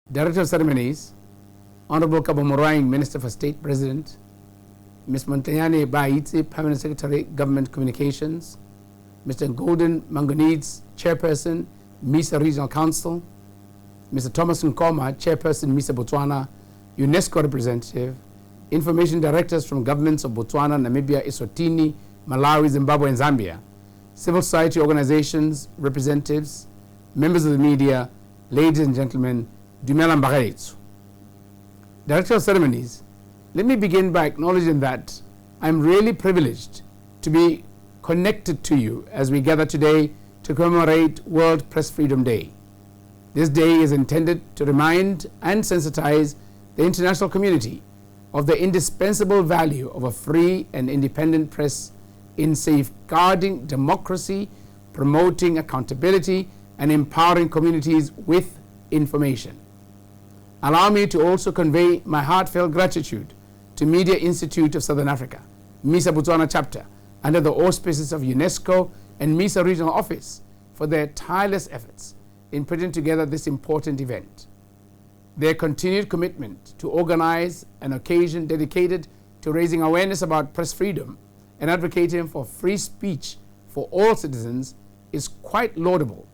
Director of Ceremonies, Honorable Kabomorang, Minister for State President, Ms. Montanyane Baitse, Permanent Secretary, Government Communications, Mr. Golden Mangoneeds, Chairperson, MISA Regional Council, Mr. Thomas Nkoma, Chairperson, MISA Botswana, UNESCO Representative, Information Directors from governments of Botswana, Namibia, Eswatini, Malawi, Zimbabwe, and Zambia, civil society organizations, representatives, members of the media, ladies and gentlemen, Dumela Mbagaetsu. Director of Ceremonies, let me begin by acknowledging that I'm really privileged to be connected to you as we gather today to commemorate World Press Freedom Day. This day is intended to remind and sensitize the international community of the indispensable value of a free and independent press in safeguarding democracy, promoting accountability, and empowering communities with information. Allow me to also convey my heartfelt gratitude to Media Institute of Southern Africa, MISA Botswana chapter, under the auspices of UNESCO and MISA Regional Office, for their tireless efforts in putting together this important event. Their continued commitment to organize an occasion dedicated to raising awareness about press freedom and advocating for free speech for all citizens is quite laudable.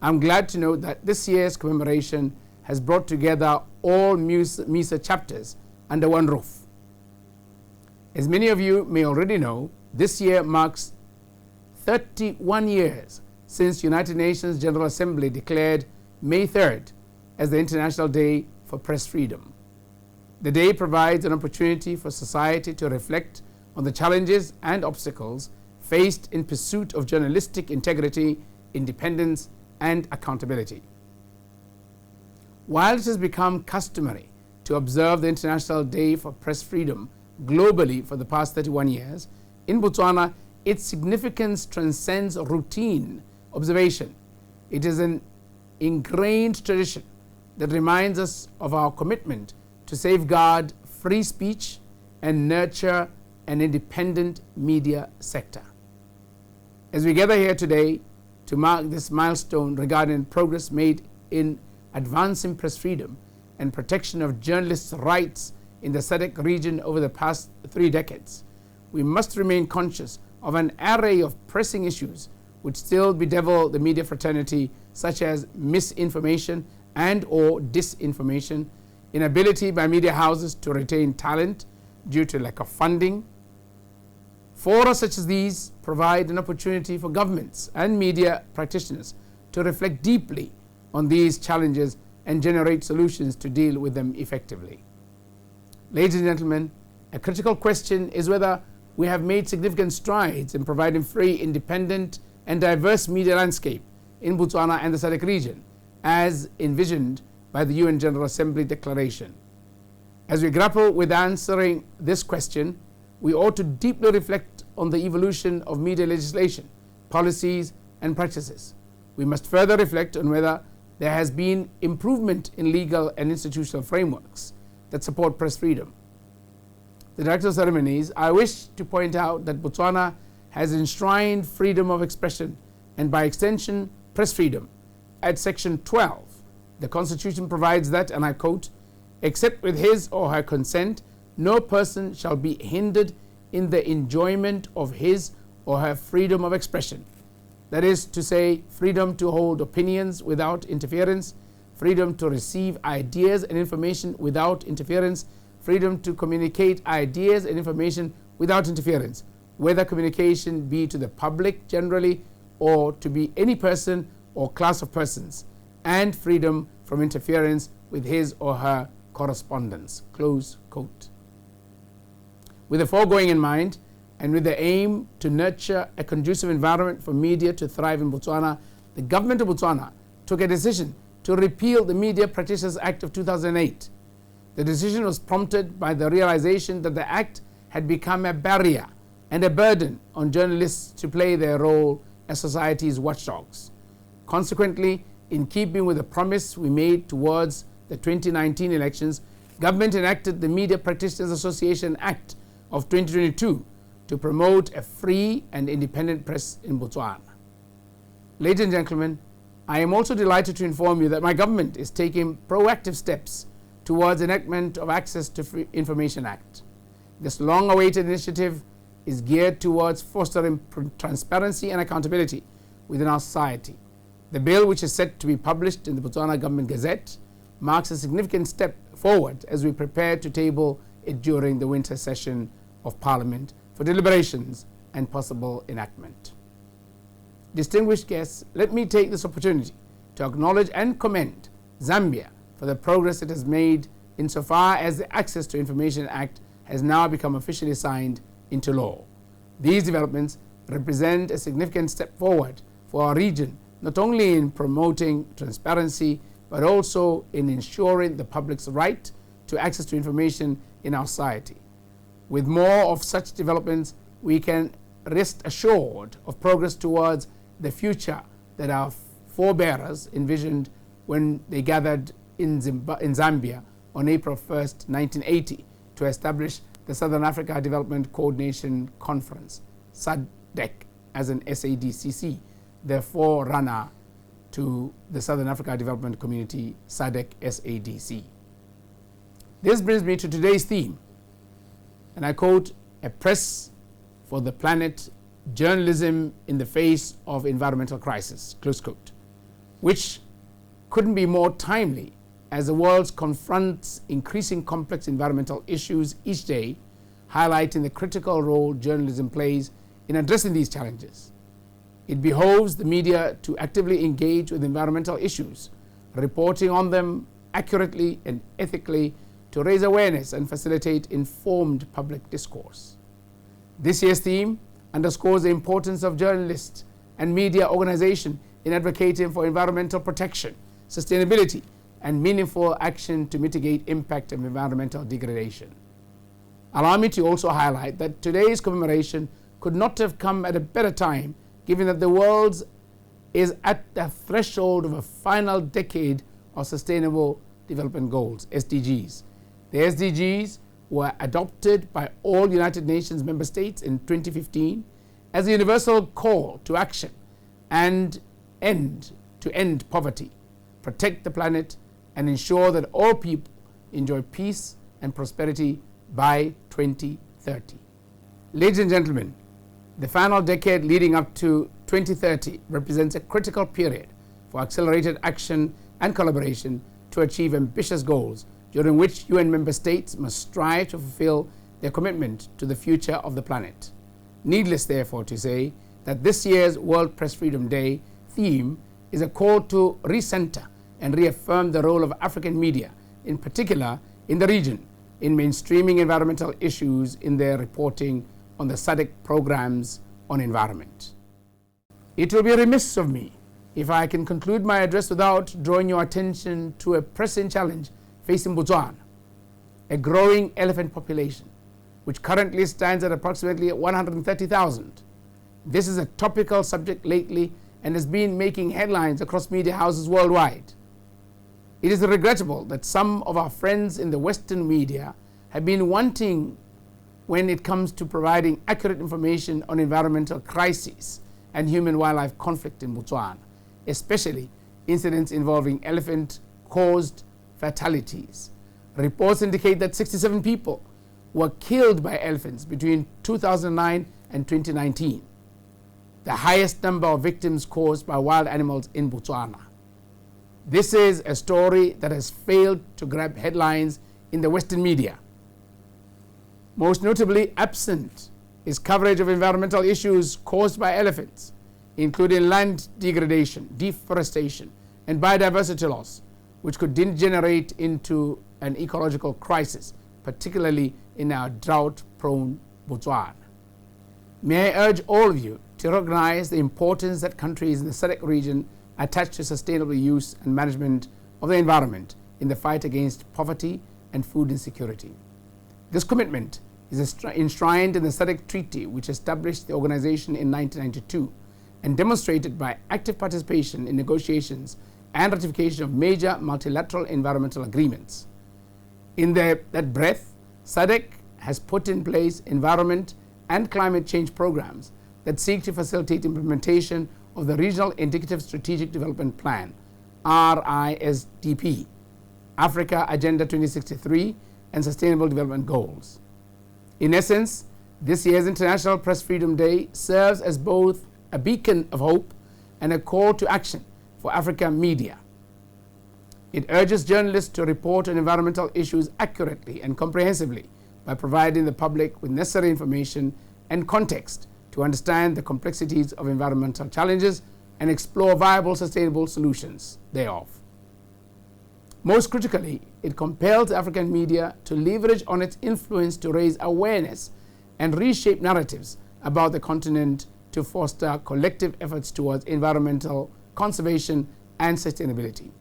I'm glad to note that this year's commemoration has brought together all MISA chapters under one roof. As many of you may already know, this year marks 31 years since United Nations General Assembly declared May 3rd as the International Day for Press Freedom. The day provides an opportunity for society to reflect on the challenges and obstacles faced in pursuit of journalistic integrity, independence, and accountability. While it has become customary to observe the International Day for Press Freedom globally for the past 31 years, in Botswana, its significance transcends routine observation. It is an ingrained tradition that reminds us of our commitment to safeguard free speech and nurture an independent media sector. As we gather here today to mark this milestone regarding progress made in advancing press freedom and protection of journalists' rights in the SADC region over the past 3 decades, we must remain conscious of an array of pressing issues which still bedevil the media fraternity, such as misinformation and or disinformation, inability by media houses to retain talent due to lack of funding. Forums such as these provide an opportunity for governments and media practitioners to reflect deeply on these challenges and generate solutions to deal with them effectively. Ladies and gentlemen, a critical question is whether we have made significant strides in providing free, independent, and diverse media landscape in Botswana and the SADC region, as envisioned by the UN General Assembly Declaration. As we grapple with answering this question, we ought to deeply reflect on the evolution of media legislation, policies, and practices. We must further reflect on whether there has been improvement in legal and institutional frameworks that support press freedom. The Director of Ceremonies, I wish to point out that Botswana has enshrined freedom of expression and, by extension, press freedom. At Section 12, the Constitution provides that, and I quote, "Except with his or her consent, no person shall be hindered in the enjoyment of his or her freedom of expression." That is to say, freedom to hold opinions without interference, freedom to receive ideas and information without interference, freedom to communicate ideas and information without interference, whether communication be to the public generally or to be any person or class of persons, and freedom from interference with his or her correspondence. Close quote. With the foregoing in mind, and with the aim to nurture a conducive environment for media to thrive in Botswana, the government of Botswana took a decision to repeal the Media Practitioners Act of 2008. The decision was prompted by the realization that the act had become a barrier and a burden on journalists to play their role as society's watchdogs. Consequently, in keeping with the promise we made towards the 2019 elections, government enacted the Media Practitioners Association Act of 2022 to promote a free and independent press in Botswana. Ladies and gentlemen, I am also delighted to inform you that my government is taking proactive steps towards enactment of Access to Free Information Act. This long-awaited initiative is geared towards fostering transparency and accountability within our society. The bill, which is set to be published in the Botswana Government Gazette, marks a significant step forward as we prepare to table it during the winter session of Parliament for deliberations and possible enactment. Distinguished guests, let me take this opportunity to acknowledge and commend Zambia for the progress it has made insofar as the Access to Information Act has now become officially signed into law. These developments represent a significant step forward for our region, not only in promoting transparency, but also in ensuring the public's right to access to information in our society. With more of such developments, we can rest assured of progress towards the future that our forebearers envisioned when they gathered in Zambia on April 1st, 1980, to establish the Southern Africa Development Coordination Conference, SADC, as an SADCC, the forerunner to the Southern Africa Development Community, SADC-SADC. This brings me to today's theme, and I quote, "A press for the planet, journalism in the face of environmental crisis," close quote, which couldn't be more timely as the world confronts increasing complex environmental issues each day, highlighting the critical role journalism plays in addressing these challenges. It behoves the media to actively engage with environmental issues, reporting on them accurately and ethically to raise awareness and facilitate informed public discourse. This year's theme underscores the importance of journalists and media organizations in advocating for environmental protection, sustainability, and meaningful action to mitigate impact of environmental degradation. Allow me to also highlight that today's commemoration could not have come at a better time, given that the world is at the threshold of a final decade of Sustainable Development Goals, SDGs. The SDGs were adopted by all United Nations member states in 2015 as a universal call to action and end poverty, protect the planet, and ensure that all people enjoy peace and prosperity by 2030. Ladies and gentlemen, the final decade leading up to 2030 represents a critical period for accelerated action and collaboration to achieve ambitious goals, during which UN member states must strive to fulfill their commitment to the future of the planet. Needless, therefore, to say that this year's World Press Freedom Day theme is a call to recenter and reaffirm the role of African media, in particular in the region, in mainstreaming environmental issues in their reporting on the SADC programs on environment. It will be remiss of me if I can conclude my address without drawing your attention to a pressing challenge facing Botswana, a growing elephant population, which currently stands at approximately 130,000. This is a topical subject lately and has been making headlines across media houses worldwide. It is regrettable that some of our friends in the Western media have been wanting when it comes to providing accurate information on environmental crises and human-wildlife conflict in Botswana, especially incidents involving elephant-caused fatalities. Reports indicate that 67 people were killed by elephants between 2009 and 2019, the highest number of victims caused by wild animals in Botswana. This is a story that has failed to grab headlines in the Western media. Most notably absent is coverage of environmental issues caused by elephants, including land degradation, deforestation, and biodiversity loss, which could degenerate into an ecological crisis, particularly in our drought-prone Botswana. May I urge all of you to recognize the importance that countries in the SADC region attach to sustainable use and management of the environment in the fight against poverty and food insecurity. This commitment is enshrined in the SADC Treaty, which established the organization in 1992 and demonstrated by active participation in negotiations and ratification of major multilateral environmental agreements. In that breath, SADC has put in place environment and climate change programs that seek to facilitate implementation of the Regional Indicative Strategic Development Plan, RISDP, Africa Agenda 2063, and Sustainable Development Goals. In essence, this year's International Press Freedom Day serves as both a beacon of hope and a call to action for African media. It urges journalists to report on environmental issues accurately and comprehensively by providing the public with necessary information and context to understand the complexities of environmental challenges and explore viable, sustainable solutions thereof. Most critically, it compels African media to leverage on its influence to raise awareness and reshape narratives about the continent to foster collective efforts towards environmental conservation and sustainability.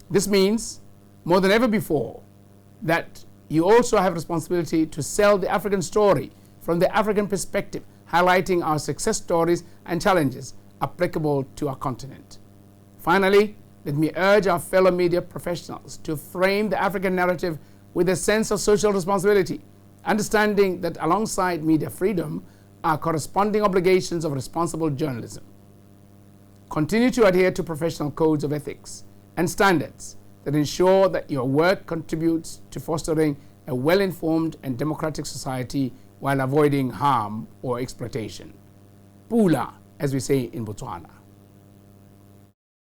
This means, more than ever before, that you also have responsibility to sell the African story from the African perspective, highlighting our success stories and challenges applicable to our continent. Finally, let me urge our fellow media professionals to frame the African narrative with a sense of social responsibility, understanding that alongside media freedom are corresponding obligations of responsible journalism. Continue to adhere to professional codes of ethics and standards that ensure that your work contributes to fostering a well-informed and democratic society while avoiding harm or exploitation. Pula, as we say in Botswana.